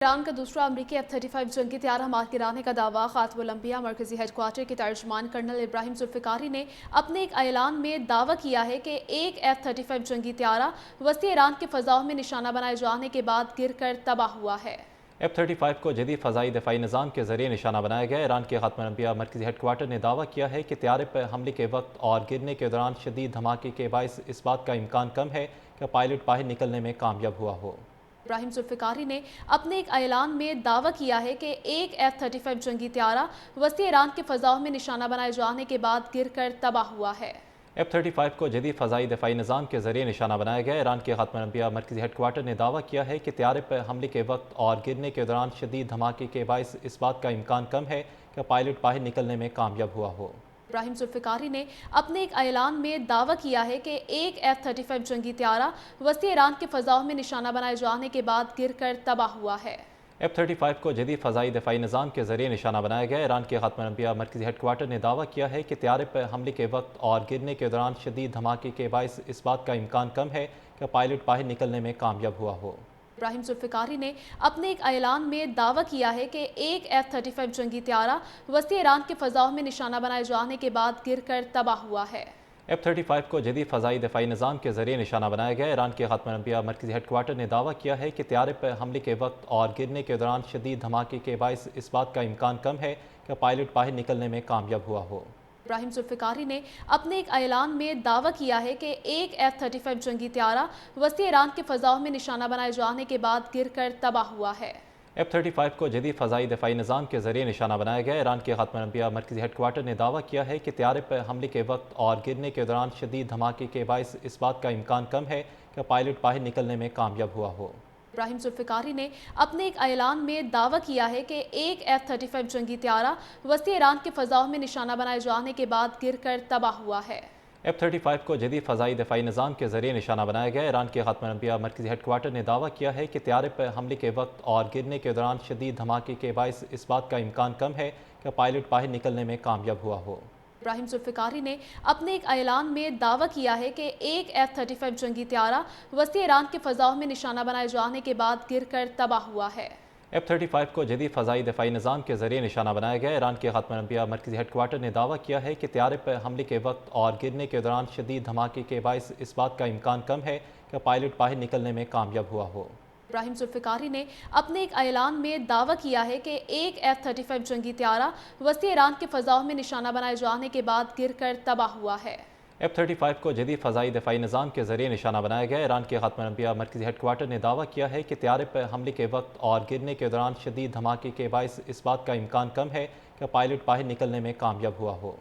ایران کا دوسرا امریکی F-35 جنگی طیارہ مار گرانے کا دعویٰ خاتم الانبیاء مرکزی ہیڈ کوارٹر کے ترجمان کرنل ابراہیم ذوالفقاری نے اپنے ایک اعلان میں دعویٰ کیا ہے کہ ایک F-35 جنگی طیارہ وسطی ایران کے فضاؤں میں نشانہ بنائے جانے کے بعد گر کر تباہ ہوا ہے۔ F-35 کو جدید فضائی دفاعی نظام کے ذریعے نشانہ بنایا گیا۔ ایران کے خاتم الانبیاء مرکزی ہیڈ کوارٹر نے دعویٰ کیا ہے کہ طیارے پر حملے کے وقت اور گرنے کے دوران شدید دھماکے کے باعث اس بات کا امکان کم ہے کہ پائلٹ باہر نکلنے میں کامیاب ہوا ہو۔ ابراہیم ذوالفقاری نے اپنے ایک اعلان میں دعویٰ کیا ہے کہ ایک F-35 جنگی طیارہ وسطی ایران کے فضاؤں میں نشانہ بنائے جانے کے بعد گر کر تباہ ہوا ہے۔ F-35 کو جدید فضائی دفاعی نظام کے ذریعے نشانہ بنایا گیا۔ ایران کے خاتم الانبیاء مرکزی ہیڈ کوارٹر نے دعویٰ کیا ہے کہ طیارے پر حملے کے وقت اور گرنے کے دوران شدید دھماکے کے باعث اس بات کا امکان کم ہے کہ پائلٹ باہر نکلنے میں کامیاب ہوا ہو۔ ابراہیم ذوالفقاری نے اپنے ایک اعلان میں دعویٰ کیا ہے کہ ایک F-35 جنگی طیارہ وسطی ایران کے فضاؤں میں نشانہ بنائے جانے کے بعد گر کر تباہ ہوا ہے۔ F-35 کو جدید فضائی دفاعی نظام کے ذریعے نشانہ بنایا گیا۔ ایران کے خاتم الانبیاء مرکزی ہیڈ کوارٹر نے دعویٰ کیا ہے کہ طیارے پر حملے کے وقت اور گرنے کے دوران شدید دھماکے کے باعث اس بات کا امکان کم ہے کہ پائلٹ باہر نکلنے میں کامیاب ہوا ہو۔ ابراہیم ذوالفقاری نے اپنے ایک اعلان میں دعویٰ کیا ہے کہ ایک F-35 جنگی طیارہ وسطی ایران کے فضاؤں میں نشانہ بنائے جانے کے بعد گر کر تباہ ہوا ہے۔ F-35 کو جدید فضائی دفاعی نظام کے ذریعے نشانہ بنایا گیا۔ ایران کے خاتم الانبیاء مرکزی ہیڈ کوارٹر نے دعویٰ کیا ہے کہ طیارے پر حملے کے وقت اور گرنے کے دوران شدید دھماکے کے باعث اس بات کا امکان کم ہے کہ پائلٹ باہر نکلنے میں کامیاب ہوا ہو۔ ابراہیم ذوالفقاری نے اپنے ایک اعلان میں دعویٰ کیا ہے کہ ایک F-35 جنگی طیارہ وسطی ایران کے فضاؤں میں نشانہ بنائے جانے کے بعد گر کر تباہ ہوا ہے۔ F-35 کو جدید فضائی دفاعی نظام کے ذریعے نشانہ بنایا گیا۔ ایران کے خاتم الانبیاء مرکزی ہیڈ کوارٹر نے دعویٰ کیا ہے کہ طیارے پر حملے کے وقت اور گرنے کے دوران شدید دھماکے کے باعث اس بات کا امکان کم ہے کہ پائلٹ باہر نکلنے میں کامیاب ہوا ہو۔ ابراہیم ذوالفقاری نے اپنے ایک اعلان میں دعویٰ کیا ہے کہ ایک F-35 جنگی طیارہ وسطی ایران کے فضاؤں میں نشانہ بنائے جانے کے بعد گر کر تباہ ہوا ہے۔ F-35 کو جدید فضائی دفاعی نظام کے ذریعے نشانہ بنایا گیا۔ ایران کے خاتم الانبیاء مرکزی ہیڈ کوارٹر نے دعویٰ کیا ہے کہ طیارے پر حملے کے وقت اور گرنے کے دوران شدید دھماکے کے باعث اس بات کا امکان کم ہے کہ پائلٹ باہر نکلنے میں کامیاب ہوا ہو۔ ابراہیم ذوالفقاری نے اپنے ایک اعلان میں دعویٰ کیا ہے کہ ایک F-35 جنگی طیارہ وسطی ایران کے فضاؤں میں نشانہ بنائے جانے کے بعد گر کر تباہ ہوا ہے۔ F-35 کو جدید فضائی دفاعی نظام کے ذریعے نشانہ بنایا گیا۔ ایران کے خاتم الانبیاء مرکزی ہیڈ کوارٹر نے دعویٰ کیا ہے کہ طیارے پر حملے کے وقت اور گرنے کے دوران شدید دھماکے کے باعث اس بات کا امکان کم ہے کہ پائلٹ باہر نکلنے میں کامیاب ہوا ہو۔ ابراہیم ذوالفقاری نے اپنے ایک اعلان میں دعویٰ کیا ہے کہ ایک F-35 جنگی طیارہ وسطی ایران کے فضاؤں میں نشانہ بنائے جانے کے بعد گر کر تباہ ہوا ہے۔ F-35 کو جدید فضائی دفاعی نظام کے ذریعے نشانہ بنایا گیا۔ ایران کے خاتم الانبیاء مرکزی ہیڈ کوارٹر نے دعویٰ کیا ہے کہ طیارے پر حملے کے وقت اور گرنے کے دوران شدید دھماکے کے باعث اس بات کا امکان کم ہے کہ پائلٹ باہر نکلنے میں کامیاب ہوا ہو۔